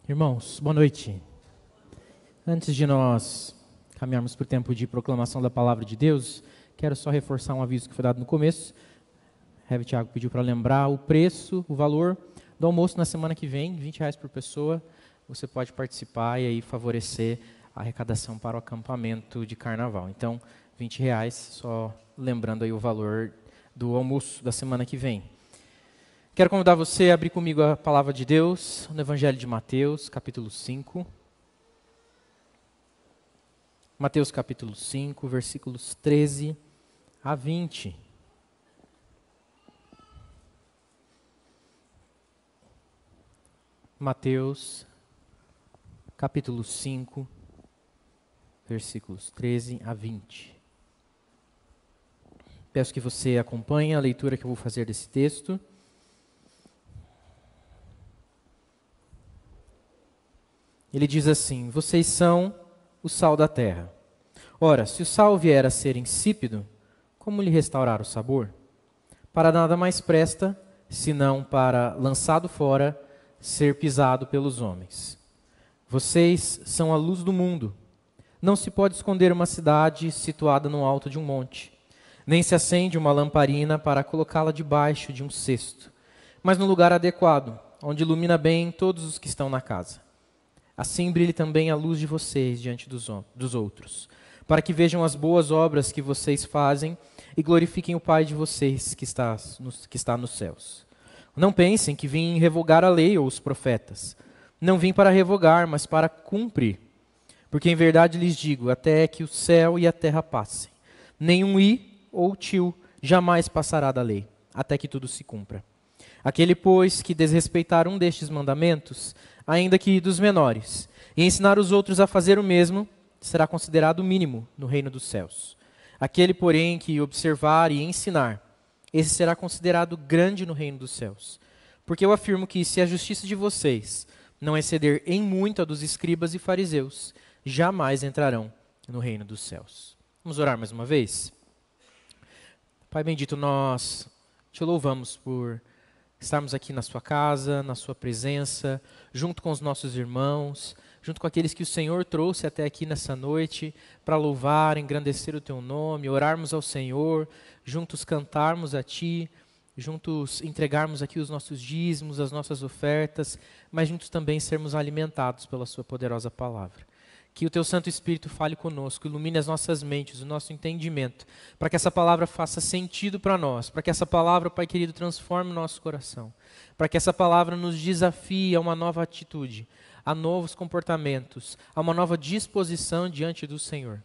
Irmãos, boa noite. Antes de nós caminharmos para o tempo de proclamação da palavra de Deus, quero só reforçar um aviso que foi dado no começo. Rev Tiago pediu para lembrar o preço, o valor do almoço na semana que vem, R$ 20 por pessoa. Você pode participar e aí favorecer a arrecadação para o acampamento de carnaval. Então, R$ 20, só lembrando aí o valor do almoço da semana que vem. Quero convidar você a abrir comigo a palavra de Deus, no Evangelho de Mateus, capítulo 5. Mateus capítulo 5, versículos 13 a 20. Mateus capítulo 5, versículos 13 a 20. Peço que você acompanhe a leitura que eu vou fazer desse texto. Ele diz assim: vocês são o sal da terra. Ora, se o sal vier a ser insípido, como lhe restaurar o sabor? Para nada mais presta, senão para, lançado fora, ser pisado pelos homens. Vocês são a luz do mundo. Não se pode esconder uma cidade situada no alto de um monte, nem se acende uma lamparina para colocá-la debaixo de um cesto, mas no lugar adequado, onde ilumina bem todos os que estão na casa. Assim brilhe também a luz de vocês diante dos outros, para que vejam as boas obras que vocês fazem e glorifiquem o Pai de vocês que está nos céus. Não pensem que vim revogar a lei ou os profetas. Não vim para revogar, mas para cumprir. Porque em verdade lhes digo, até que o céu e a terra passem, nenhum i ou tio jamais passará da lei, até que tudo se cumpra. Aquele, pois, que desrespeitar um destes mandamentos, ainda que dos menores, e ensinar os outros a fazer o mesmo, será considerado o mínimo no reino dos céus. Aquele, porém, que observar e ensinar, esse será considerado grande no reino dos céus. Porque eu afirmo que, se a justiça de vocês não exceder em muito a dos escribas e fariseus, jamais entrarão no reino dos céus. Vamos orar mais uma vez? Pai bendito, nós te louvamos por estarmos aqui na sua casa, na sua presença, junto com os nossos irmãos, junto com aqueles que o Senhor trouxe até aqui nessa noite, para louvar, engrandecer o teu nome, orarmos ao Senhor, juntos cantarmos a Ti, juntos entregarmos aqui os nossos dízimos, as nossas ofertas, mas juntos também sermos alimentados pela sua poderosa palavra. Que o Teu Santo Espírito fale conosco, ilumine as nossas mentes, o nosso entendimento, para que essa palavra faça sentido para nós, para que essa palavra, Pai querido, transforme o nosso coração, para que essa palavra nos desafie a uma nova atitude, a novos comportamentos, a uma nova disposição diante do Senhor.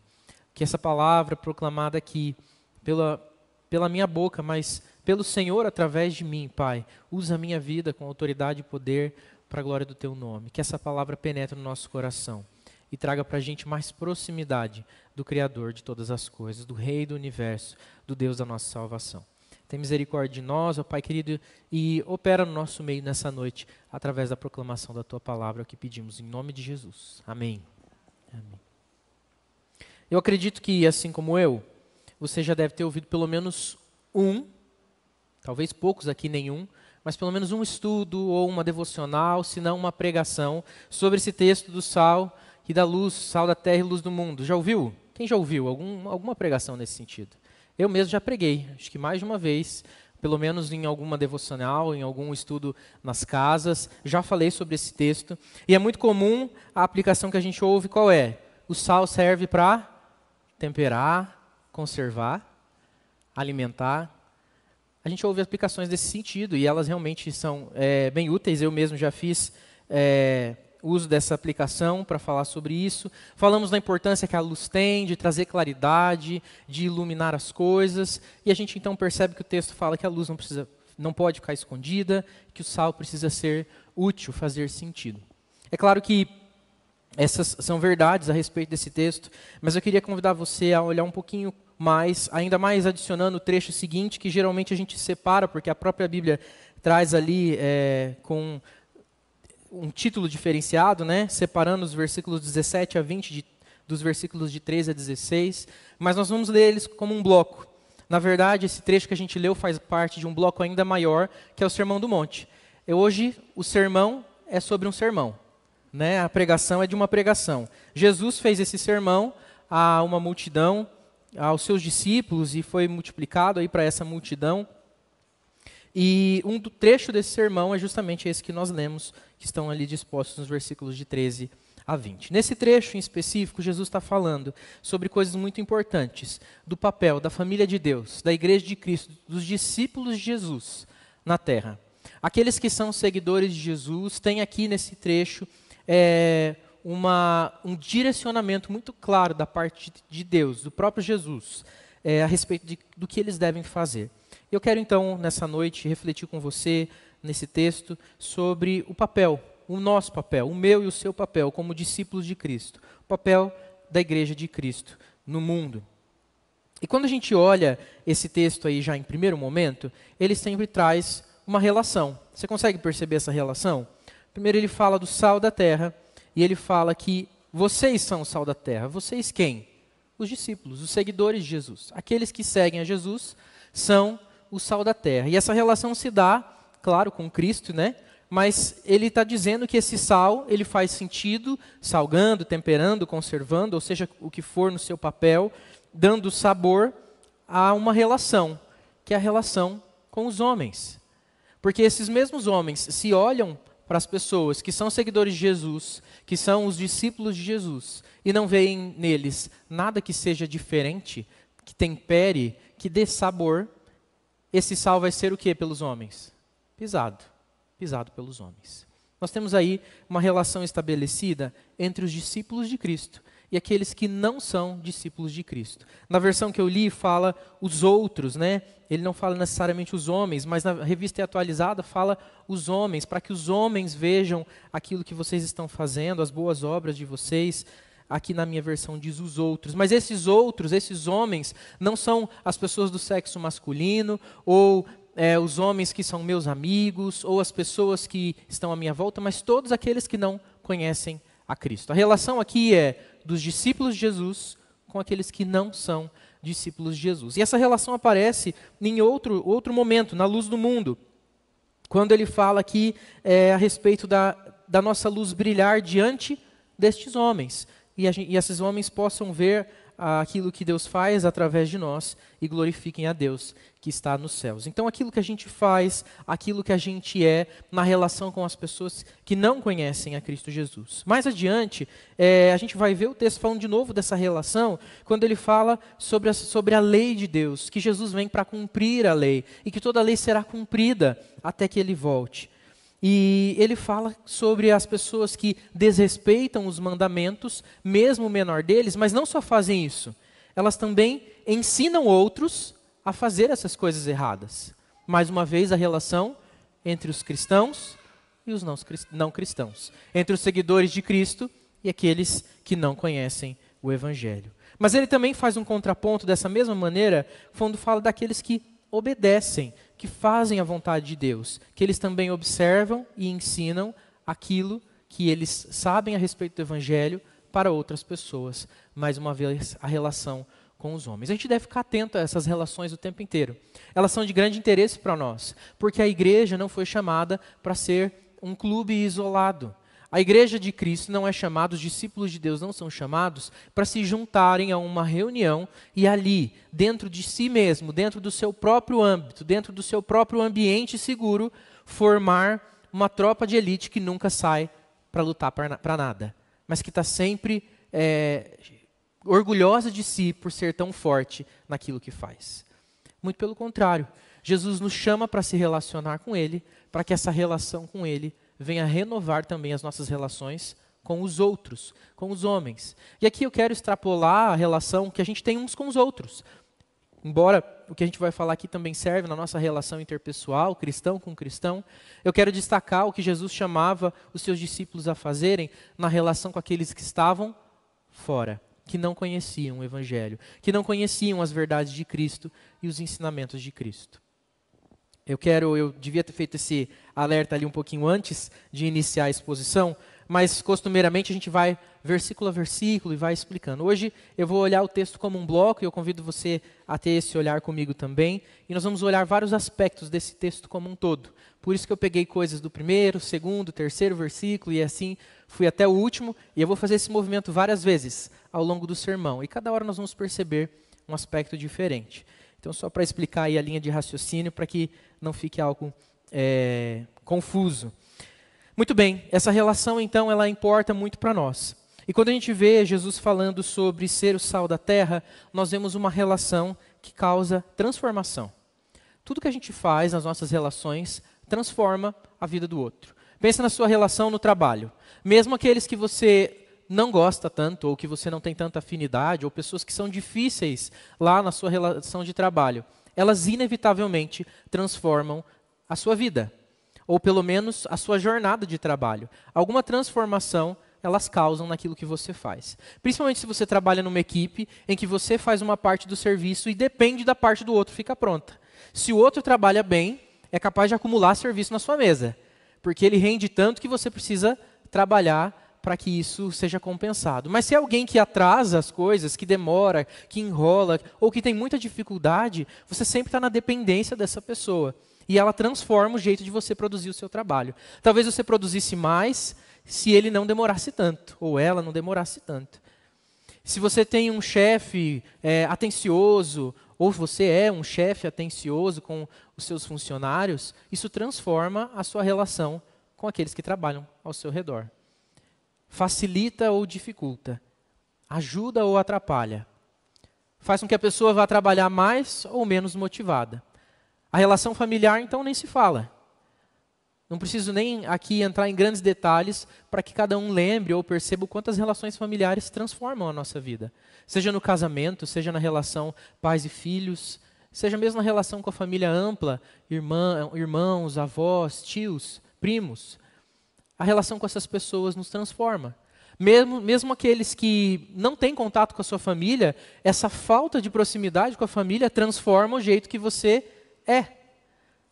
Que essa palavra proclamada aqui, pela minha boca, mas pelo Senhor através de mim, Pai, usa a minha vida com autoridade e poder para a glória do Teu nome. Que essa palavra penetre no nosso coração e traga para a gente mais proximidade do Criador de todas as coisas, do Rei do Universo, do Deus da nossa salvação. Tem misericórdia de nós, ó Pai querido, e opera no nosso meio nessa noite, através da proclamação da Tua palavra, é o que pedimos, em nome de Jesus. Amém. Amém. Eu acredito que, assim como eu, você já deve ter ouvido pelo menos talvez poucos aqui nenhum, mas pelo menos um estudo ou uma devocional, se não uma pregação, sobre esse texto do sal e da luz, sal da terra e luz do mundo. Já ouviu? Quem já ouviu alguma pregação nesse sentido? Eu mesmo já preguei, acho que mais de uma vez, pelo menos em alguma devocional, em algum estudo nas casas, já falei sobre esse texto. E é muito comum a aplicação que a gente ouve, qual é? O sal serve para temperar, conservar, alimentar. A gente ouve aplicações desse sentido e elas realmente são bem úteis. Eu mesmo já fiz uso dessa aplicação para falar sobre isso. Falamos da importância que a luz tem de trazer claridade, de iluminar as coisas. E a gente então percebe que o texto fala que a luz não pode ficar escondida, que o sal precisa ser útil, fazer sentido. É claro que essas são verdades a respeito desse texto, mas eu queria convidar você a olhar um pouquinho mais, ainda mais adicionando o trecho seguinte, que geralmente a gente separa, porque a própria Bíblia traz ali com um título diferenciado, né? Separando os versículos 17 a 20, dos versículos de 13 a 16, mas nós vamos ler eles como um bloco. Na verdade, esse trecho que a gente leu faz parte de um bloco ainda maior, que é o Sermão do Monte. Hoje, o sermão é sobre um sermão. né? A pregação é de uma pregação. Jesus fez esse sermão a uma multidão, aos seus discípulos, e foi multiplicado aí para essa multidão. E um trecho desse sermão é justamente esse que nós lemos, que estão ali dispostos nos versículos de 13 a 20. Nesse trecho em específico, Jesus está falando sobre coisas muito importantes, do papel da família de Deus, da igreja de Cristo, dos discípulos de Jesus na terra. Aqueles que são seguidores de Jesus têm aqui nesse trecho um direcionamento muito claro da parte de Deus, do próprio Jesus, a respeito do que eles devem fazer. Eu quero então, nessa noite, refletir com você, nesse texto, sobre o papel, o nosso papel, o meu e o seu papel como discípulos de Cristo, o papel da igreja de Cristo no mundo. E quando a gente olha esse texto aí já em primeiro momento, ele sempre traz uma relação. Você consegue perceber essa relação? Primeiro ele fala do sal da terra, e ele fala que vocês são o sal da terra. Vocês quem? Os discípulos, os seguidores de Jesus. Aqueles que seguem a Jesus são o sal da terra. E essa relação se dá, claro, com Cristo, né? Mas ele está dizendo que esse sal, ele faz sentido, salgando, temperando, conservando, ou seja, o que for no seu papel, dando sabor a uma relação, que é a relação com os homens. Porque esses mesmos homens se olham para as pessoas que são seguidores de Jesus, que são os discípulos de Jesus, e não veem neles nada que seja diferente, que tempere, que dê sabor, esse sal vai ser o que pelos homens? Pisado pelos homens. Nós temos aí uma relação estabelecida entre os discípulos de Cristo e aqueles que não são discípulos de Cristo. Na versão que eu li fala os outros, né? Ele não fala necessariamente os homens, mas na revista atualizada fala os homens, para que os homens vejam aquilo que vocês estão fazendo, as boas obras de vocês. Aqui na minha versão diz os outros. Mas esses outros, esses homens, não são as pessoas do sexo masculino, ou os homens que são meus amigos, ou as pessoas que estão à minha volta, mas todos aqueles que não conhecem a Cristo. A relação aqui é dos discípulos de Jesus com aqueles que não são discípulos de Jesus. E essa relação aparece em outro momento, na luz do mundo, quando ele fala aqui a respeito da nossa luz brilhar diante destes homens. E esses homens possam ver aquilo que Deus faz através de nós e glorifiquem a Deus que está nos céus. Então, aquilo que a gente faz, aquilo que a gente é na relação com as pessoas que não conhecem a Cristo Jesus. Mais adiante, a gente vai ver o texto falando de novo dessa relação, quando ele fala sobre a lei de Deus, que Jesus vem para cumprir a lei, e que toda a lei será cumprida até que ele volte. E ele fala sobre as pessoas que desrespeitam os mandamentos, mesmo o menor deles, mas não só fazem isso, elas também ensinam outros a fazer essas coisas erradas. Mais uma vez, a relação entre os cristãos e os não cristãos, entre os seguidores de Cristo e aqueles que não conhecem o Evangelho. Mas ele também faz um contraponto dessa mesma maneira, quando fala daqueles que obedecem, que fazem a vontade de Deus, que eles também observam e ensinam aquilo que eles sabem a respeito do Evangelho para outras pessoas. Mais uma vez, a relação com os homens. A gente deve ficar atento a essas relações o tempo inteiro. Elas são de grande interesse para nós, porque a igreja não foi chamada para ser um clube isolado. A igreja de Cristo não é chamada, os discípulos de Deus não são chamados para se juntarem a uma reunião e ali, dentro de si mesmo, dentro do seu próprio âmbito, dentro do seu próprio ambiente seguro, formar uma tropa de elite que nunca sai para lutar para nada, mas que está sempre orgulhosa de si por ser tão forte naquilo que faz. Muito pelo contrário, Jesus nos chama para se relacionar com Ele, para que essa relação com Ele venha renovar também as nossas relações com os outros, com os homens. E aqui eu quero extrapolar a relação que a gente tem uns com os outros. Embora o que a gente vai falar aqui também serve na nossa relação interpessoal, cristão com cristão, eu quero destacar o que Jesus chamava os seus discípulos a fazerem na relação com aqueles que estavam fora, que não conheciam o Evangelho, que não conheciam as verdades de Cristo e os ensinamentos de Cristo. Eu devia ter feito esse alerta ali um pouquinho antes de iniciar a exposição, mas costumeiramente a gente vai versículo a versículo e vai explicando. Hoje eu vou olhar o texto como um bloco e eu convido você a ter esse olhar comigo também. E nós vamos olhar vários aspectos desse texto como um todo. Por isso que eu peguei coisas do primeiro, segundo, terceiro versículo e assim fui até o último. E eu vou fazer esse movimento várias vezes ao longo do sermão. E cada hora nós vamos perceber um aspecto diferente. Então, só para explicar aí a linha de raciocínio, para que não fique algo confuso. Muito bem, essa relação, então, ela importa muito para nós. E quando a gente vê Jesus falando sobre ser o sal da terra, nós vemos uma relação que causa transformação. Tudo que a gente faz nas nossas relações transforma a vida do outro. Pensa na sua relação no trabalho. Mesmo aqueles que você não gosta tanto, ou que você não tem tanta afinidade, ou pessoas que são difíceis lá na sua relação de trabalho, elas inevitavelmente transformam a sua vida, ou pelo menos a sua jornada de trabalho. Alguma transformação elas causam naquilo que você faz. Principalmente se você trabalha numa equipe em que você faz uma parte do serviço e depende da parte do outro ficar pronta. Se o outro trabalha bem, é capaz de acumular serviço na sua mesa, porque ele rende tanto que você precisa trabalhar para que isso seja compensado. Mas se é alguém que atrasa as coisas, que demora, que enrola, ou que tem muita dificuldade, você sempre está na dependência dessa pessoa. E ela transforma o jeito de você produzir o seu trabalho. Talvez você produzisse mais se ele não demorasse tanto, ou ela não demorasse tanto. Se você tem um chefe atencioso, ou você é um chefe atencioso com os seus funcionários, isso transforma a sua relação com aqueles que trabalham ao seu redor. Facilita ou dificulta, ajuda ou atrapalha, faz com que a pessoa vá trabalhar mais ou menos motivada. A relação familiar, então, nem se fala. Não preciso nem aqui entrar em grandes detalhes para que cada um lembre ou perceba o quanto as relações familiares transformam a nossa vida. Seja no casamento, seja na relação pais e filhos, seja mesmo na relação com a família ampla, irmãos, avós, tios, primos. A relação com essas pessoas nos transforma. Mesmo aqueles que não têm contato com a sua família, essa falta de proximidade com a família transforma o jeito que você é.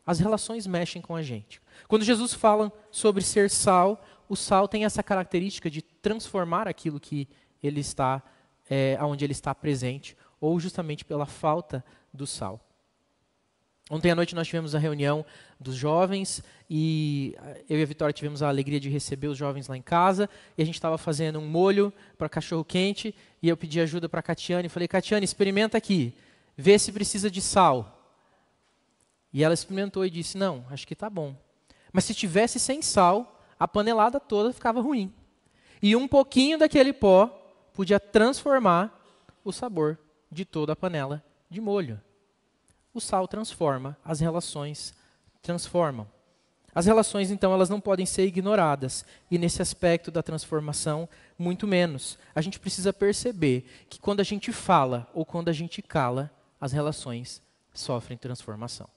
As relações mexem com a gente. Quando Jesus fala sobre ser sal, o sal tem essa característica de transformar aquilo que ele está, onde ele está presente, ou justamente pela falta do sal. Ontem à noite nós tivemos a reunião dos jovens e eu e a Vitória tivemos a alegria de receber os jovens lá em casa e a gente estava fazendo um molho para cachorro quente e eu pedi ajuda para a Catiane e falei, Catiane, experimenta aqui, vê se precisa de sal. E ela experimentou e disse, não, acho que está bom. Mas se tivesse sem sal, a panelada toda ficava ruim. E um pouquinho daquele pó podia transformar o sabor de toda a panela de molho. O sal transforma, as relações transformam. As relações, então, elas não podem ser ignoradas. E nesse aspecto da transformação, muito menos. A gente precisa perceber que quando a gente fala ou quando a gente cala, as relações sofrem transformação.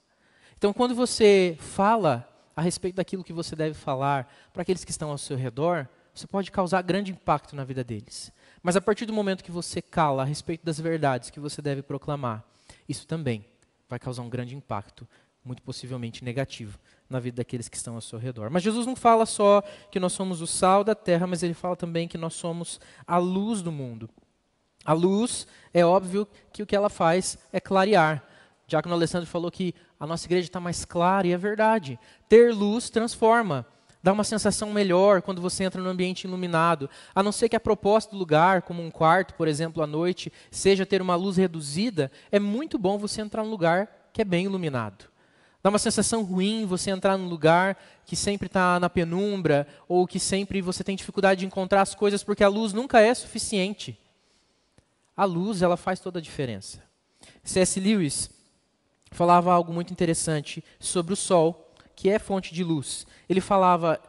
Então, quando você fala a respeito daquilo que você deve falar para aqueles que estão ao seu redor, você pode causar grande impacto na vida deles. Mas a partir do momento que você cala a respeito das verdades que você deve proclamar, isso também vai causar um grande impacto, muito possivelmente negativo, na vida daqueles que estão ao seu redor. Mas Jesus não fala só que nós somos o sal da terra, mas ele fala também que nós somos a luz do mundo. A luz, é óbvio que o que ela faz é clarear. O diácono Alessandro falou que a nossa igreja está mais clara, e é verdade. Ter luz transforma. Dá uma sensação melhor quando você entra no ambiente iluminado. A não ser que a proposta do lugar, como um quarto, por exemplo, à noite, seja ter uma luz reduzida, é muito bom você entrar num lugar que é bem iluminado. Dá uma sensação ruim você entrar num lugar que sempre está na penumbra, ou que sempre você tem dificuldade de encontrar as coisas, porque a luz nunca é suficiente. A luz, ela faz toda a diferença. C.S. Lewis falava algo muito interessante sobre o sol, que é fonte de luz. Ele falava,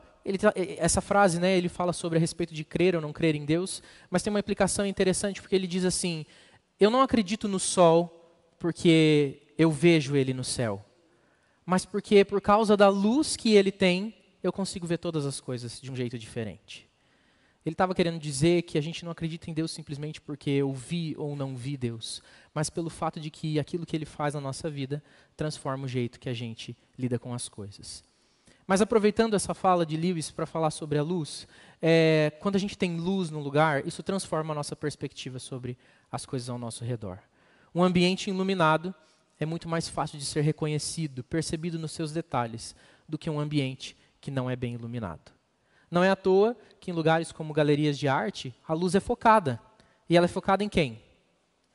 essa frase, né, ele fala sobre a respeito de crer ou não crer em Deus, mas tem uma implicação interessante, porque ele diz assim, eu não acredito no sol porque eu vejo ele no céu, mas porque por causa da luz que ele tem, eu consigo ver todas as coisas de um jeito diferente. Ele estava querendo dizer que a gente não acredita em Deus simplesmente porque eu vi ou não vi Deus, mas pelo fato de que aquilo que Ele faz na nossa vida transforma o jeito que a gente lida com as coisas. Mas aproveitando essa fala de Lewis para falar sobre a luz, quando a gente tem luz no lugar, isso transforma a nossa perspectiva sobre as coisas ao nosso redor. Um ambiente iluminado é muito mais fácil de ser reconhecido, percebido nos seus detalhes, do que um ambiente que não é bem iluminado. Não é à toa que em lugares como galerias de arte, a luz é focada. E ela é focada em quem?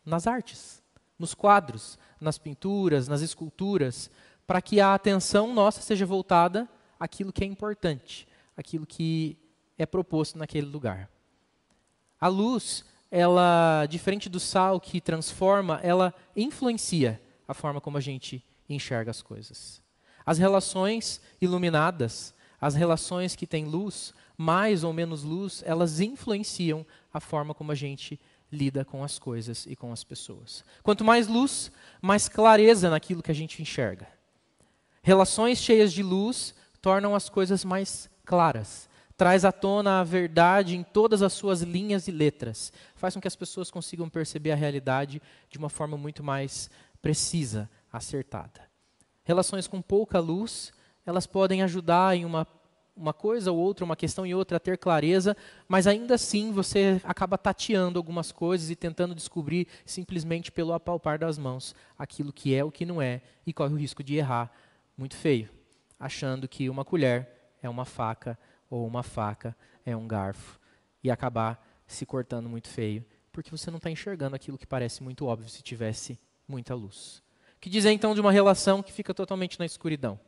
Nas artes, nos quadros, nas pinturas, nas esculturas, para que a atenção nossa seja voltada àquilo que é importante, àquilo que é proposto naquele lugar. A luz, ela, diferente do sal que transforma, ela influencia a forma como a gente enxerga as coisas. As relações iluminadas, as relações que têm luz, mais ou menos luz, elas influenciam a forma como a gente lida com as coisas e com as pessoas. Quanto mais luz, mais clareza naquilo que a gente enxerga. Relações cheias de luz tornam as coisas mais claras. Traz à tona a verdade em todas as suas linhas e letras. Faz com que as pessoas consigam perceber a realidade de uma forma muito mais precisa, acertada. Relações com pouca luz, elas podem ajudar em uma coisa ou outra, uma questão e outra a ter clareza, mas ainda assim você acaba tateando algumas coisas e tentando descobrir simplesmente pelo apalpar das mãos aquilo que é o que não é e corre o risco de errar muito feio, achando que uma colher é uma faca ou uma faca é um garfo e acabar se cortando muito feio, porque você não está enxergando aquilo que parece muito óbvio se tivesse muita luz. O que dizer então de uma relação que fica totalmente na escuridão?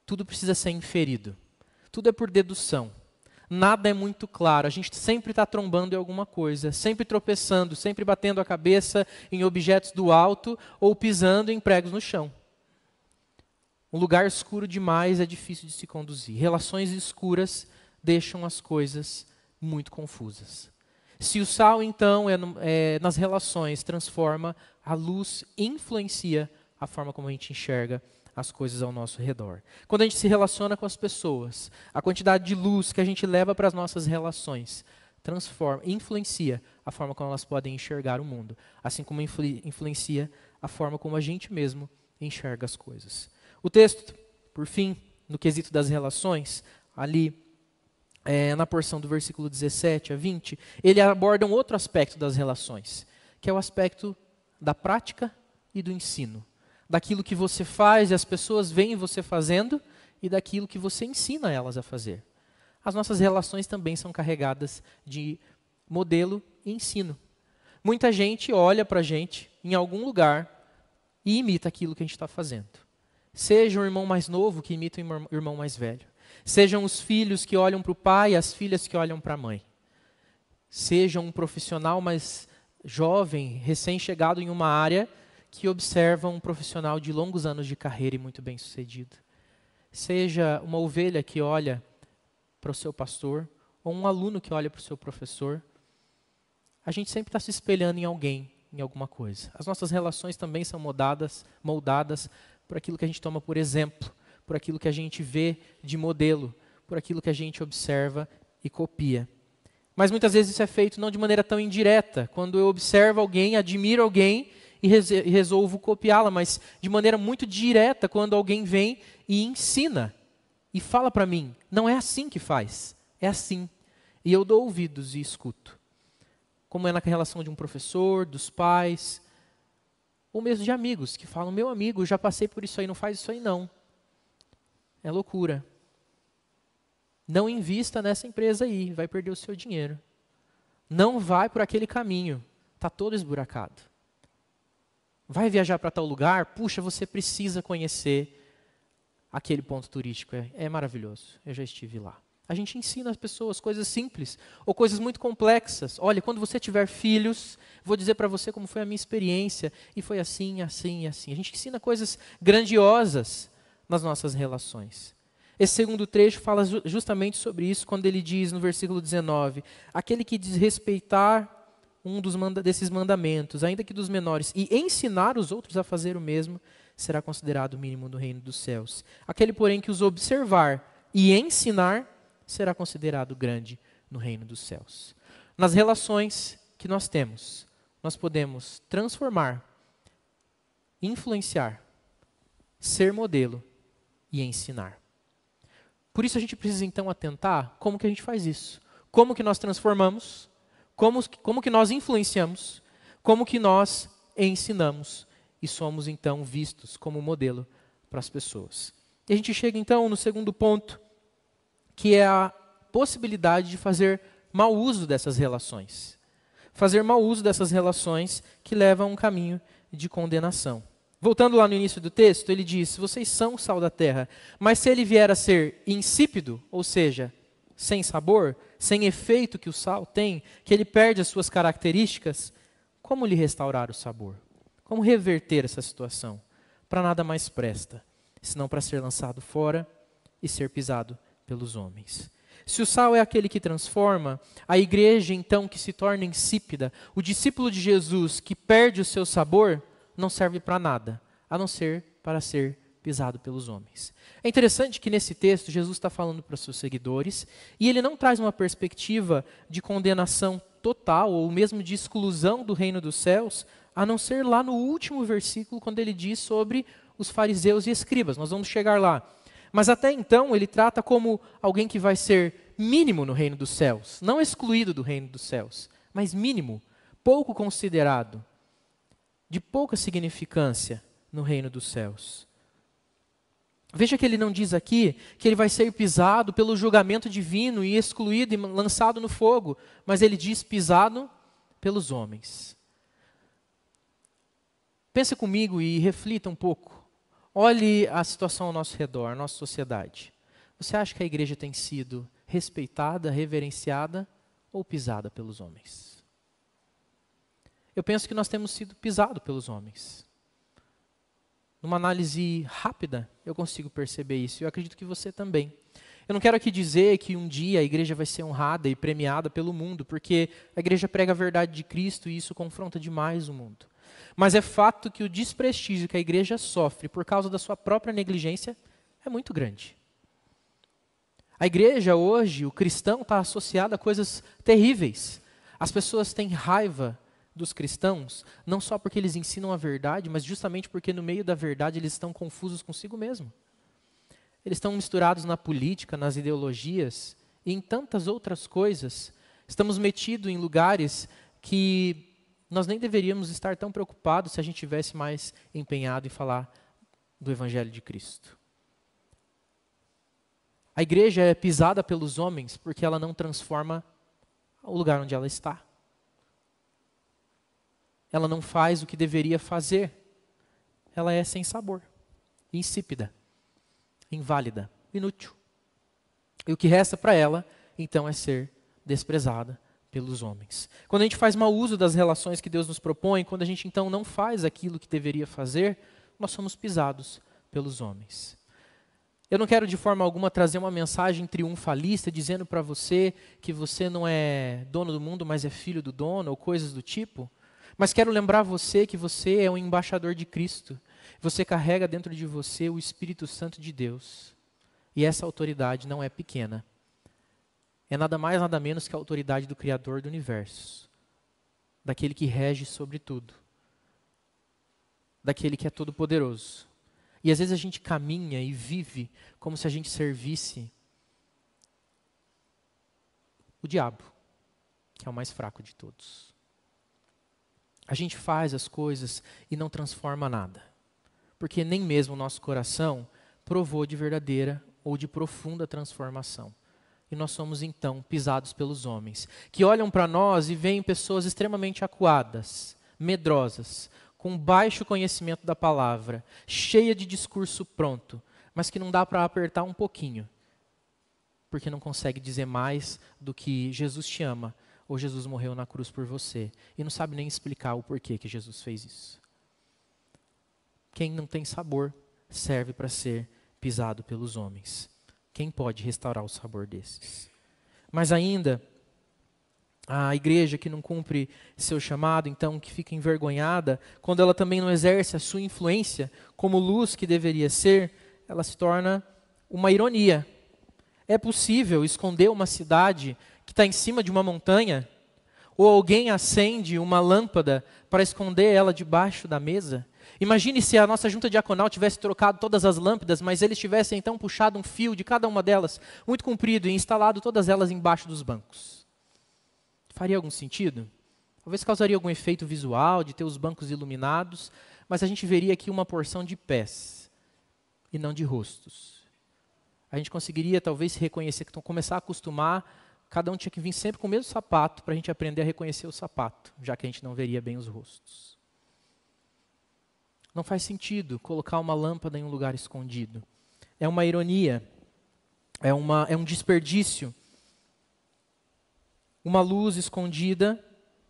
Tudo precisa ser inferido. Tudo é por dedução. Nada é muito claro. A gente sempre está trombando em alguma coisa, sempre tropeçando, sempre batendo a cabeça em objetos do alto ou pisando em pregos no chão. Um lugar escuro demais é difícil de se conduzir. Relações escuras deixam as coisas muito confusas. Se o sal, então, nas relações, transforma, a luz influencia a forma como a gente enxerga as coisas ao nosso redor. Quando a gente se relaciona com as pessoas, a quantidade de luz que a gente leva para as nossas relações transforma, influencia a forma como elas podem enxergar o mundo, assim como influencia a forma como a gente mesmo enxerga as coisas. O texto, por fim, no quesito das relações, ali na porção do versículo 17 a 20, ele aborda um outro aspecto das relações, que é o aspecto da prática e do ensino. Daquilo que você faz e as pessoas veem você fazendo e daquilo que você ensina elas a fazer. As nossas relações também são carregadas de modelo e ensino. Muita gente olha para a gente em algum lugar e imita aquilo que a gente está fazendo. Seja o irmão mais novo que imita o irmão mais velho. Sejam os filhos que olham para o pai e as filhas que olham para a mãe. Seja um profissional mais jovem, recém-chegado em uma área, que observa um profissional de longos anos de carreira e muito bem sucedido. Seja uma ovelha que olha para o seu pastor, ou um aluno que olha para o seu professor. A gente sempre está se espelhando em alguém, em alguma coisa. As nossas relações também são moldadas por aquilo que a gente toma por exemplo, por aquilo que a gente vê de modelo, por aquilo que a gente observa e copia. Mas muitas vezes isso é feito não de maneira tão indireta. Quando eu observo alguém, admiro alguém e resolvo copiá-la, mas de maneira muito direta, quando alguém vem e ensina e fala para mim, não é assim que faz, é assim. E eu dou ouvidos e escuto. Como é na relação de um professor, dos pais, ou mesmo de amigos, que falam, meu amigo, já passei por isso aí, não faz isso aí não. É loucura. Não invista nessa empresa aí, vai perder o seu dinheiro. Não vai por aquele caminho, está todo esburacado. Vai viajar para tal lugar, puxa, você precisa conhecer aquele ponto turístico, é maravilhoso, eu já estive lá. A gente ensina as pessoas coisas simples ou coisas muito complexas. Olha, quando você tiver filhos, vou dizer para você como foi a minha experiência, e foi assim, assim e assim. A gente ensina coisas grandiosas nas nossas relações. Esse segundo trecho fala justamente sobre isso, quando ele diz no versículo 19, aquele que desrespeitar desses mandamentos, ainda que dos menores, e ensinar os outros a fazer o mesmo, será considerado o mínimo no reino dos céus. Aquele, porém, que os observar e ensinar, será considerado grande no reino dos céus. Nas relações que nós temos, nós podemos transformar, influenciar, ser modelo e ensinar. Por isso a gente precisa então atentar como que a gente faz isso. Como que nós transformamos, como que nós influenciamos, como que nós ensinamos e somos então vistos como modelo para as pessoas. E a gente chega então no segundo ponto, que é a possibilidade de fazer mau uso dessas relações. Fazer mau uso dessas relações que levam a um caminho de condenação. Voltando lá no início do texto, ele diz: vocês são o sal da terra, mas se ele vier a ser insípido, ou seja, sem sabor, sem efeito que o sal tem, que ele perde as suas características, como lhe restaurar o sabor? Como reverter essa situação? Para nada mais presta, senão para ser lançado fora e ser pisado pelos homens. Se o sal é aquele que transforma, a igreja então que se torna insípida, o discípulo de Jesus que perde o seu sabor, não serve para nada, a não ser para ser pisado pelos homens. É interessante que nesse texto Jesus está falando para os seus seguidores e ele não traz uma perspectiva de condenação total ou mesmo de exclusão do reino dos céus, a não ser lá no último versículo quando ele diz sobre os fariseus e escribas. Nós vamos chegar lá. Mas até então ele trata como alguém que vai ser mínimo no reino dos céus, não excluído do reino dos céus, mas mínimo, pouco considerado, de pouca significância no reino dos céus. Veja que ele não diz aqui que ele vai ser pisado pelo julgamento divino e excluído e lançado no fogo, mas ele diz pisado pelos homens. Pense comigo e reflita um pouco. Olhe a situação ao nosso redor, a nossa sociedade. Você acha que a igreja tem sido respeitada, reverenciada ou pisada pelos homens? Eu penso que nós temos sido pisados pelos homens. Numa análise rápida, eu consigo perceber isso. Eu acredito que você também. Eu não quero aqui dizer que um dia a igreja vai ser honrada e premiada pelo mundo, porque a igreja prega a verdade de Cristo e isso confronta demais o mundo. Mas é fato que o desprestígio que a igreja sofre por causa da sua própria negligência é muito grande. A igreja hoje, o cristão, está associado a coisas terríveis. As pessoas têm raiva dos cristãos, não só porque eles ensinam a verdade, mas justamente porque no meio da verdade eles estão confusos consigo mesmo. Eles estão misturados na política, nas ideologias e em tantas outras coisas. Estamos metidos em lugares que nós nem deveríamos estar tão preocupados se a gente tivesse mais empenhado em falar do Evangelho de Cristo. A igreja é pisada pelos homens porque ela não transforma o lugar onde ela está. Ela não faz o que deveria fazer. Ela é sem sabor, insípida, inválida, inútil. E o que resta para ela, então, é ser desprezada pelos homens. Quando a gente faz mau uso das relações que Deus nos propõe, quando a gente então não faz aquilo que deveria fazer, nós somos pisados pelos homens. Eu não quero de forma alguma trazer uma mensagem triunfalista dizendo para você que você não é dono do mundo, mas é filho do dono, ou coisas do tipo. Mas quero lembrar você que você é um embaixador de Cristo. Você carrega dentro de você o Espírito Santo de Deus. E essa autoridade não é pequena. É nada mais, nada menos que a autoridade do Criador do universo. Daquele que rege sobre tudo. Daquele que é todo-poderoso. E às vezes a gente caminha e vive como se a gente servisse o diabo, que é o mais fraco de todos. A gente faz as coisas e não transforma nada. Porque nem mesmo o nosso coração provou de verdadeira ou de profunda transformação. E nós somos então pisados pelos homens, que olham para nós e veem pessoas extremamente acuadas, medrosas, com baixo conhecimento da palavra, cheia de discurso pronto, mas que não dá para apertar um pouquinho, porque não consegue dizer mais do que Jesus te ama, ou Jesus morreu na cruz por você, e não sabe nem explicar o porquê que Jesus fez isso. Quem não tem sabor serve para ser pisado pelos homens. Quem pode restaurar o sabor desses? Mas ainda, a igreja que não cumpre seu chamado, então que fica envergonhada, quando ela também não exerce a sua influência como luz que deveria ser, ela se torna uma ironia. É possível esconder uma cidade que está em cima de uma montanha? Ou alguém acende uma lâmpada para esconder ela debaixo da mesa? Imagine se a nossa junta diaconal tivesse trocado todas as lâmpadas, mas eles tivessem então puxado um fio de cada uma delas, muito comprido, e instalado todas elas embaixo dos bancos. Faria algum sentido? Talvez causaria algum efeito visual de ter os bancos iluminados, mas a gente veria aqui uma porção de pés e não de rostos. A gente conseguiria talvez se reconhecer, começar a acostumar, cada um tinha que vir sempre com o mesmo sapato para a gente aprender a reconhecer o sapato, já que a gente não veria bem os rostos. Não faz sentido colocar uma lâmpada em um lugar escondido. É uma ironia, é um desperdício. Uma luz escondida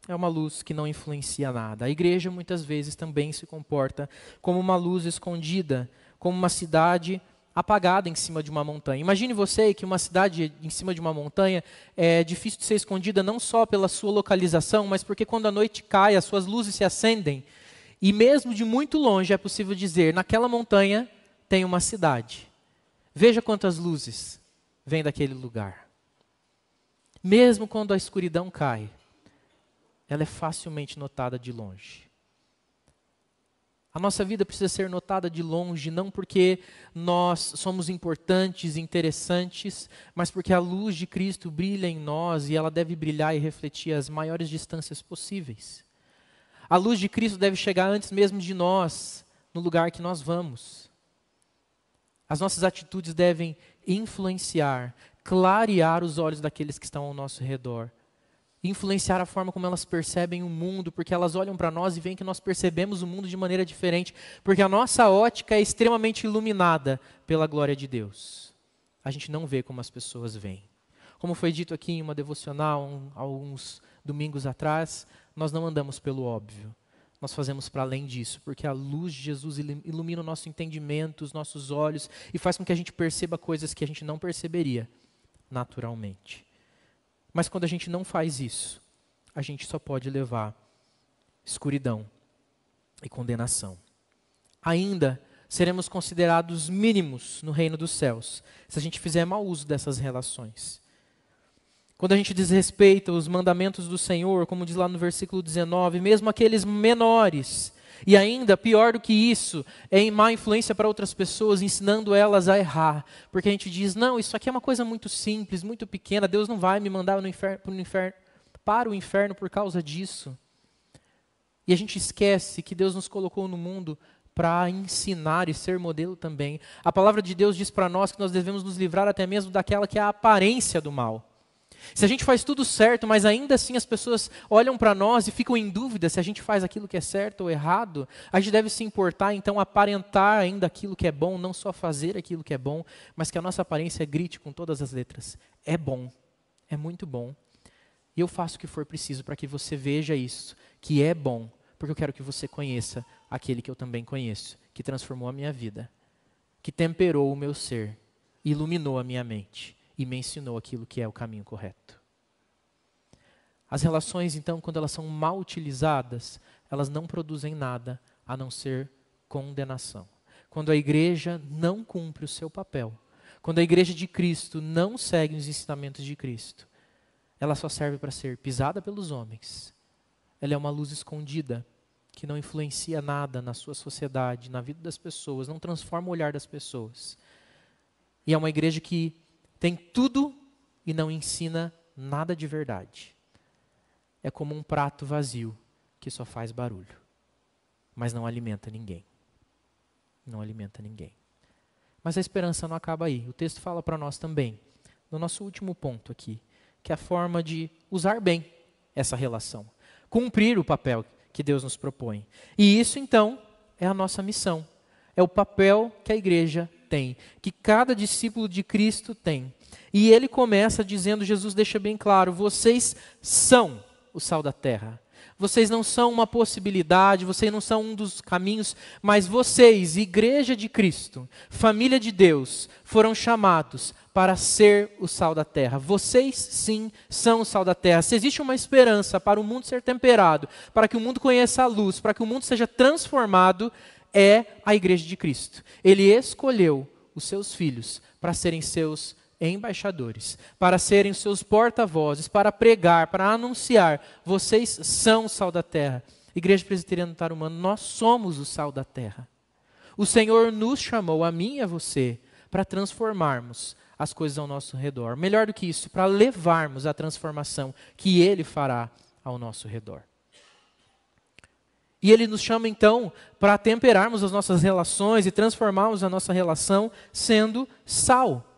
é uma luz que não influencia nada. A igreja muitas vezes também se comporta como uma luz escondida, como uma cidade apagada em cima de uma montanha. Imagine você que uma cidade em cima de uma montanha é difícil de ser escondida não só pela sua localização, mas porque quando a noite cai, as suas luzes se acendem. E mesmo de muito longe é possível dizer, naquela montanha tem uma cidade. Veja quantas luzes vêm daquele lugar. Mesmo quando a escuridão cai, ela é facilmente notada de longe. A nossa vida precisa ser notada de longe, não porque nós somos importantes e interessantes, mas porque a luz de Cristo brilha em nós e ela deve brilhar e refletir as maiores distâncias possíveis. A luz de Cristo deve chegar antes mesmo de nós, no lugar que nós vamos. As nossas atitudes devem influenciar, clarear os olhos daqueles que estão ao nosso redor. Influenciar a forma como elas percebem o mundo, porque elas olham para nós e veem que nós percebemos o mundo de maneira diferente, porque a nossa ótica é extremamente iluminada pela glória de Deus. A gente não vê como as pessoas veem. Como foi dito aqui em uma devocional, alguns domingos atrás, nós não andamos pelo óbvio. Nós fazemos para além disso, porque a luz de Jesus ilumina o nosso entendimento, os nossos olhos, e faz com que a gente perceba coisas que a gente não perceberia naturalmente. Mas quando a gente não faz isso, a gente só pode levar escuridão e condenação. Ainda seremos considerados mínimos no reino dos céus, se a gente fizer mau uso dessas relações. Quando a gente desrespeita os mandamentos do Senhor, como diz lá no versículo 19, mesmo aqueles menores, e ainda, pior do que isso, é em má influência para outras pessoas, ensinando elas a errar. Porque a gente diz, não, isso aqui é uma coisa muito simples, muito pequena, Deus não vai me mandar para o inferno por causa disso. E a gente esquece que Deus nos colocou no mundo para ensinar e ser modelo também. A palavra de Deus diz para nós que nós devemos nos livrar até mesmo daquela que é a aparência do mal. Se a gente faz tudo certo, mas ainda assim as pessoas olham para nós e ficam em dúvida se a gente faz aquilo que é certo ou errado, a gente deve se importar, então, aparentar ainda aquilo que é bom, não só fazer aquilo que é bom, mas que a nossa aparência grite com todas as letras. É bom, é muito bom. E eu faço o que for preciso para que você veja isso, que é bom, porque eu quero que você conheça aquele que eu também conheço, que transformou a minha vida, que temperou o meu ser, iluminou a minha mente e me ensinou aquilo que é o caminho correto. As relações, então, quando elas são mal utilizadas, elas não produzem nada a não ser condenação. Quando a igreja não cumpre o seu papel, quando a igreja de Cristo não segue os ensinamentos de Cristo, ela só serve para ser pisada pelos homens. Ela é uma luz escondida, que não influencia nada na sua sociedade, na vida das pessoas, não transforma o olhar das pessoas. E é uma igreja que tem tudo e não ensina nada de verdade. É como um prato vazio que só faz barulho, mas não alimenta ninguém. Não alimenta ninguém. Mas a esperança não acaba aí. O texto fala para nós também, no nosso último ponto aqui, que é a forma de usar bem essa relação. Cumprir o papel que Deus nos propõe. E isso, então, é a nossa missão. É o papel que a igreja tem, que cada discípulo de Cristo tem. E ele começa dizendo, Jesus deixa bem claro, vocês são o sal da terra. Vocês não são uma possibilidade, vocês não são um dos caminhos, mas vocês, igreja de Cristo, família de Deus, foram chamados para ser o sal da terra. Vocês, sim, são o sal da terra. Se existe uma esperança para o mundo ser temperado, para que o mundo conheça a luz, para que o mundo seja transformado, é a igreja de Cristo. Ele escolheu os seus filhos para serem seus embaixadores, para serem seus porta-vozes, para pregar, para anunciar. Vocês são o sal da terra. Igreja Presbiteriana do Tarumã, nós somos o sal da terra. O Senhor nos chamou, a mim e a você, para transformarmos as coisas ao nosso redor. Melhor do que isso, para levarmos a transformação que Ele fará ao nosso redor. E Ele nos chama então para temperarmos as nossas relações e transformarmos a nossa relação sendo sal.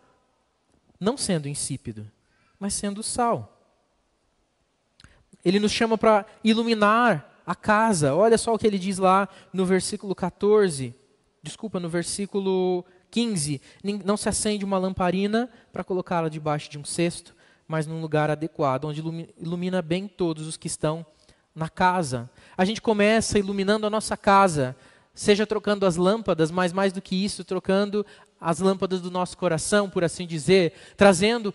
Não sendo insípido, mas sendo sal. Ele nos chama para iluminar a casa. Olha só o que ele diz lá no versículo 14. No versículo 15. Não se acende uma lamparina para colocá-la debaixo de um cesto, mas num lugar adequado, onde ilumina bem todos os que estão na casa. A gente começa iluminando a nossa casa, seja trocando as lâmpadas, mas mais do que isso, trocando as lâmpadas do nosso coração, por assim dizer, trazendo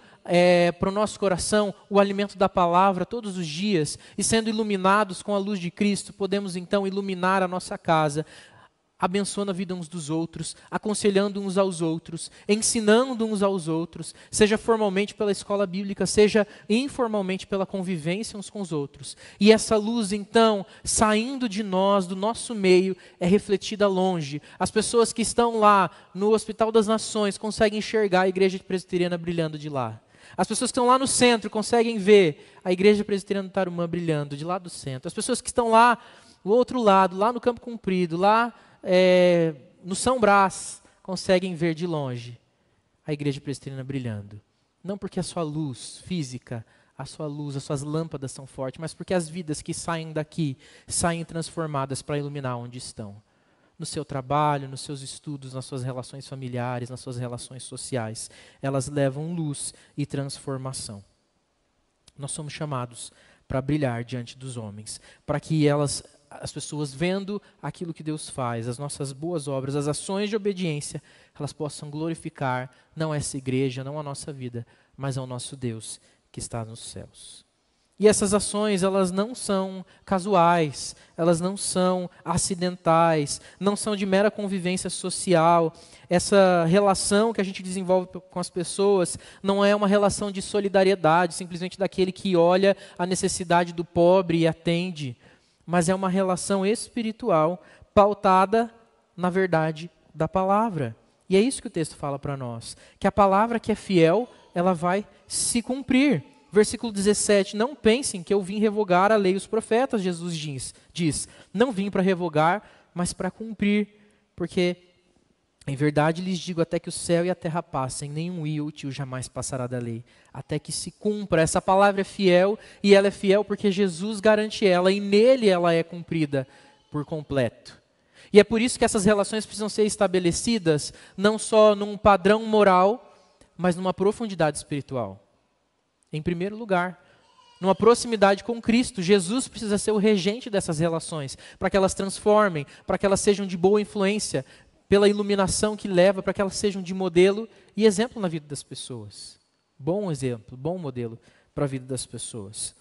para o nosso coração o alimento da palavra todos os dias, e sendo iluminados com a luz de Cristo, podemos então iluminar a nossa casa, abençoando a vida uns dos outros, aconselhando uns aos outros, ensinando uns aos outros, seja formalmente pela escola bíblica, seja informalmente pela convivência uns com os outros. E essa luz, então, saindo de nós, do nosso meio, é refletida longe. As pessoas que estão lá no Hospital das Nações conseguem enxergar a Igreja Presbiteriana brilhando de lá. As pessoas que estão lá no centro conseguem ver a Igreja Presbiteriana do Tarumã brilhando de lá do centro. As pessoas que estão lá do outro lado, lá no Campo Comprido, lá no São Brás, conseguem ver de longe a Igreja Presbiteriana brilhando. Não porque a sua luz física, a sua luz, as suas lâmpadas são fortes, mas porque as vidas que saem daqui, saem transformadas para iluminar onde estão. No seu trabalho, nos seus estudos, nas suas relações familiares, nas suas relações sociais. Elas levam luz e transformação. Nós somos chamados para brilhar diante dos homens, para que as pessoas vendo aquilo que Deus faz, as nossas boas obras, as ações de obediência, elas possam glorificar não essa igreja, não a nossa vida, mas ao nosso Deus que está nos céus. E essas ações, elas não são casuais, elas não são acidentais, não são de mera convivência social. Essa relação que a gente desenvolve com as pessoas não é uma relação de solidariedade, simplesmente daquele que olha a necessidade do pobre e atende, mas é uma relação espiritual pautada na verdade da palavra. E é isso que o texto fala para nós, que a palavra que é fiel, ela vai se cumprir. Versículo 17, não pensem que eu vim revogar a lei e os profetas, Jesus diz. Não vim para revogar, mas para cumprir, porque em verdade lhes digo, até que o céu e a terra passem, nenhum i ou tio jamais passará da lei, até que se cumpra. Essa palavra é fiel, e ela é fiel porque Jesus garante ela, e nele ela é cumprida por completo. E é por isso que essas relações precisam ser estabelecidas, não só num padrão moral, mas numa profundidade espiritual. Em primeiro lugar, numa proximidade com Cristo. Jesus precisa ser o regente dessas relações, para que elas transformem, para que elas sejam de boa influência, pela iluminação que leva, para que elas sejam de modelo e exemplo na vida das pessoas. Bom exemplo, bom modelo para a vida das pessoas.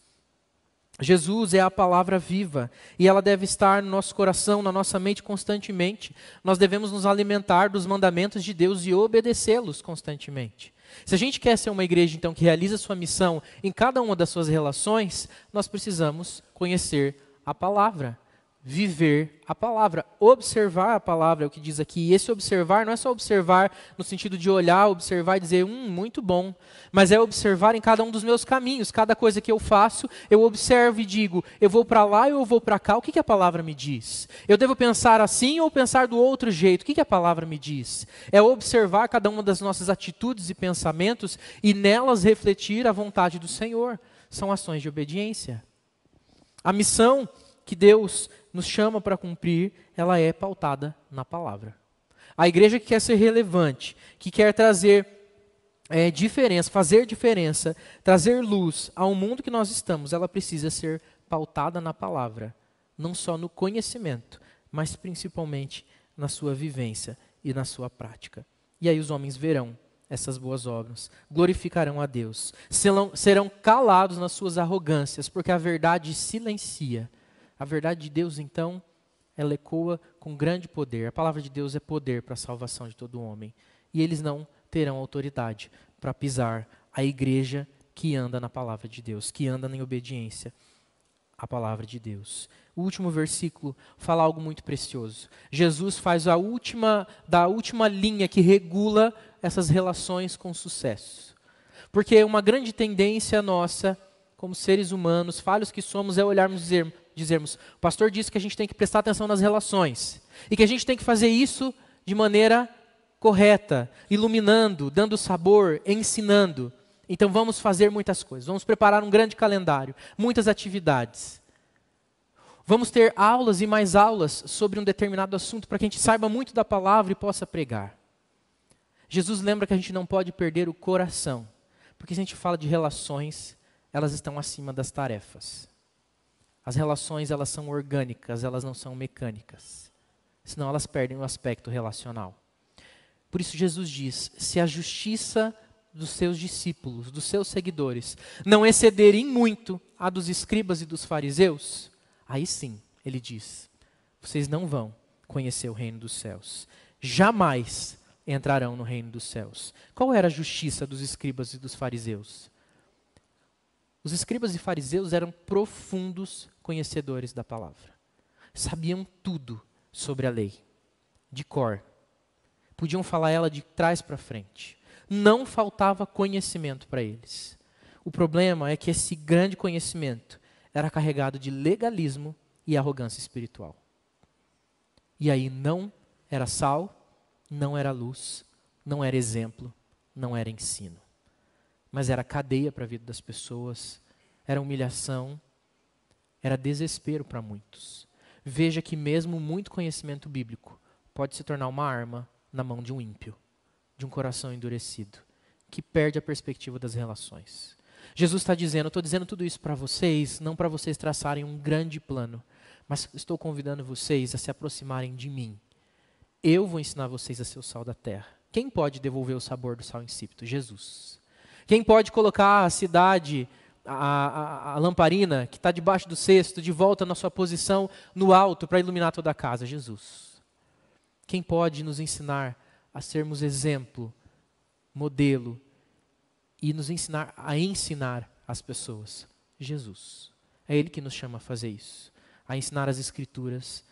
Jesus é a palavra viva e ela deve estar no nosso coração, na nossa mente constantemente. Nós devemos nos alimentar dos mandamentos de Deus e obedecê-los constantemente. Se a gente quer ser uma igreja, então, que realiza sua missão em cada uma das suas relações, nós precisamos conhecer a palavra, viver a palavra, observar a palavra, é o que diz aqui. E esse observar não é só observar no sentido de olhar, observar e dizer, muito bom, mas é observar em cada um dos meus caminhos. Cada coisa que eu faço, eu observo e digo, eu vou para lá ou eu vou para cá, o que a palavra me diz? Eu devo pensar assim ou pensar do outro jeito, o que a palavra me diz? É observar cada uma das nossas atitudes e pensamentos e nelas refletir a vontade do Senhor. São ações de obediência. A missão que Deus nos chama para cumprir, ela é pautada na palavra. A igreja que quer ser relevante, que quer trazer diferença, fazer diferença, trazer luz ao mundo que nós estamos, ela precisa ser pautada na palavra. Não só no conhecimento, mas principalmente na sua vivência e na sua prática. E aí os homens verão essas boas obras, glorificarão a Deus, serão calados nas suas arrogâncias, porque a verdade silencia. A verdade de Deus, então, ela ecoa com grande poder. A palavra de Deus é poder para a salvação de todo homem. E eles não terão autoridade para pisar a igreja que anda na palavra de Deus, que anda em obediência a palavra de Deus. O último versículo fala algo muito precioso. Jesus faz da última linha que regula essas relações com sucesso. Porque uma grande tendência nossa, como seres humanos, falhos que somos, é olharmos e dizermos, o pastor disse que a gente tem que prestar atenção nas relações. E que a gente tem que fazer isso de maneira correta, iluminando, dando sabor, ensinando. Então vamos fazer muitas coisas, vamos preparar um grande calendário, muitas atividades. Vamos ter aulas e mais aulas sobre um determinado assunto para que a gente saiba muito da palavra e possa pregar. Jesus lembra que a gente não pode perder o coração, porque se a gente fala de relações, elas estão acima das tarefas. As relações, elas são orgânicas, elas não são mecânicas. Senão elas perdem o aspecto relacional. Por isso Jesus diz, se a justiça dos seus discípulos, dos seus seguidores, não excederem muito a dos escribas e dos fariseus, aí sim, ele diz, vocês não vão conhecer o reino dos céus. Jamais entrarão no reino dos céus. Qual era a justiça dos escribas e dos fariseus? Os escribas e fariseus eram profundos conhecedores da palavra. Sabiam tudo sobre a lei, de cor. Podiam falar ela de trás para frente. Não faltava conhecimento para eles. O problema é que esse grande conhecimento era carregado de legalismo e arrogância espiritual. E aí não era sal, não era luz, não era exemplo, não era ensino. Mas era cadeia para a vida das pessoas, era humilhação, era desespero para muitos. Veja que mesmo muito conhecimento bíblico pode se tornar uma arma na mão de um ímpio, de um coração endurecido, que perde a perspectiva das relações. Jesus está dizendo, eu estou dizendo tudo isso para vocês, não para vocês traçarem um grande plano, mas estou convidando vocês a se aproximarem de mim. Eu vou ensinar vocês a ser o sal da terra. Quem pode devolver o sabor do sal insípido? Jesus. Quem pode colocar a cidade, a lamparina que está debaixo do cesto, de volta na sua posição no alto para iluminar toda a casa? Jesus. Quem pode nos ensinar a sermos exemplo, modelo, e nos ensinar a ensinar as pessoas? Jesus. É Ele que nos chama a fazer isso. A ensinar as Escrituras,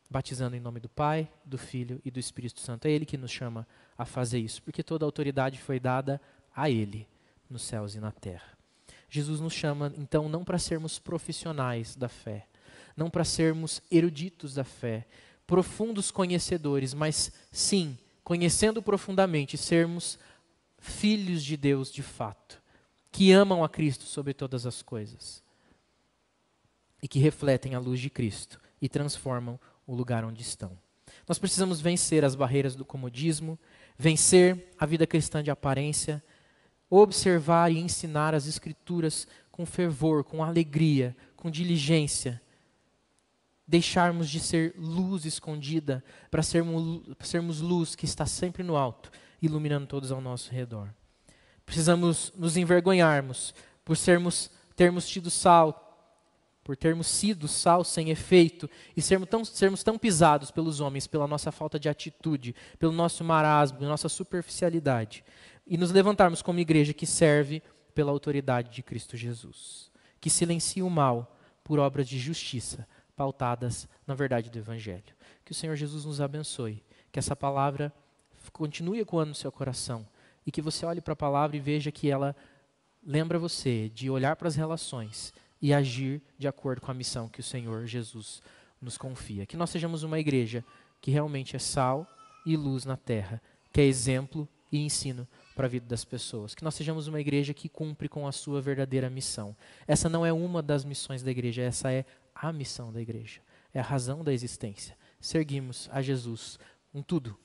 batizando em nome do Pai, do Filho e do Espírito Santo. É Ele que nos chama a fazer isso, porque toda a autoridade foi dada a Ele, nos céus e na terra. Jesus nos chama, então, não para sermos profissionais da fé, não para sermos eruditos da fé, profundos conhecedores, mas sim, conhecendo profundamente, sermos filhos de Deus de fato, que amam a Cristo sobre todas as coisas e que refletem a luz de Cristo e transformam o lugar onde estão. Nós precisamos vencer as barreiras do comodismo, vencer a vida cristã de aparência, observar e ensinar as Escrituras com fervor, com alegria, com diligência, deixarmos de ser luz escondida para sermos luz que está sempre no alto, iluminando todos ao nosso redor. Precisamos nos envergonharmos por termos tido sal, por termos sido sal sem efeito e sermos tão pisados pelos homens, pela nossa falta de atitude, pelo nosso marasmo, pela nossa superficialidade. E nos levantarmos como igreja que serve pela autoridade de Cristo Jesus, que silencia o mal por obras de justiça, pautadas na verdade do Evangelho. Que o Senhor Jesus nos abençoe, que essa palavra continue ecoando no seu coração e que você olhe para a palavra e veja que ela lembra você de olhar para as relações e agir de acordo com a missão que o Senhor Jesus nos confia. Que nós sejamos uma igreja que realmente é sal e luz na terra, que é exemplo e ensino para a vida das pessoas. Que nós sejamos uma igreja que cumpre com a sua verdadeira missão. Essa não é uma das missões da igreja, essa é a missão da igreja. É a razão da existência. Seguirmos a Jesus com tudo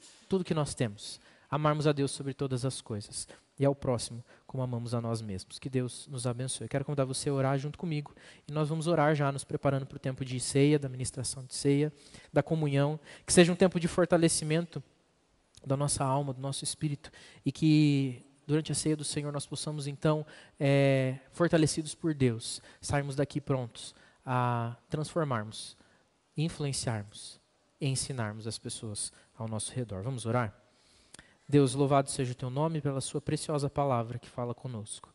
que nós temos. Amarmos a Deus sobre todas as coisas. E ao próximo como amamos a nós mesmos. Que Deus nos abençoe. Eu quero convidar você a orar junto comigo. E nós vamos orar já, nos preparando para o tempo de ceia, da ministração de ceia, da comunhão. Que seja um tempo de fortalecimento da nossa alma, do nosso espírito. E que durante a ceia do Senhor nós possamos então, fortalecidos por Deus, sairmos daqui prontos a transformarmos, influenciarmos e ensinarmos as pessoas ao nosso redor. Vamos orar? Deus, louvado seja o teu nome pela sua preciosa palavra que fala conosco.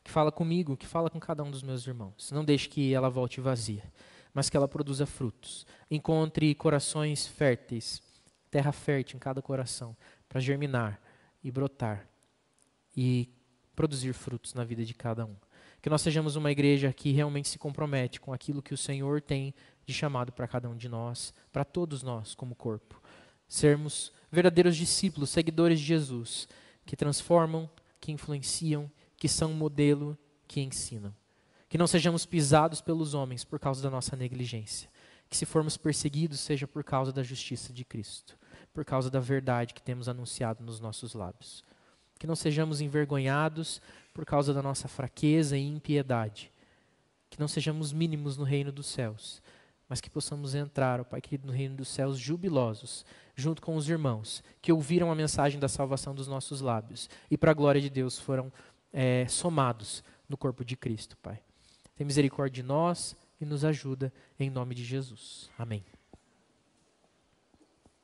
que fala comigo, que fala com cada um dos meus irmãos. Não deixe que ela volte vazia, mas que ela produza frutos. Encontre corações férteis, terra fértil em cada coração, para germinar e brotar e produzir frutos na vida de cada um. Que nós sejamos uma igreja que realmente se compromete com aquilo que o Senhor tem de chamado para cada um de nós, para todos nós como corpo. Sermos verdadeiros discípulos, seguidores de Jesus, que transformam, que influenciam, que são modelo, que ensinam. Que não sejamos pisados pelos homens por causa da nossa negligência. Que se formos perseguidos seja por causa da justiça de Cristo, por causa da verdade que temos anunciado nos nossos lábios. Que não sejamos envergonhados por causa da nossa fraqueza e impiedade. Que não sejamos mínimos no reino dos céus, mas que possamos entrar, ó Pai querido, no reino dos céus jubilosos, junto com os irmãos que ouviram a mensagem da salvação dos nossos lábios e para a glória de Deus foram somados no corpo de Cristo, Pai. Tem misericórdia de nós e nos ajuda em nome de Jesus. Amém.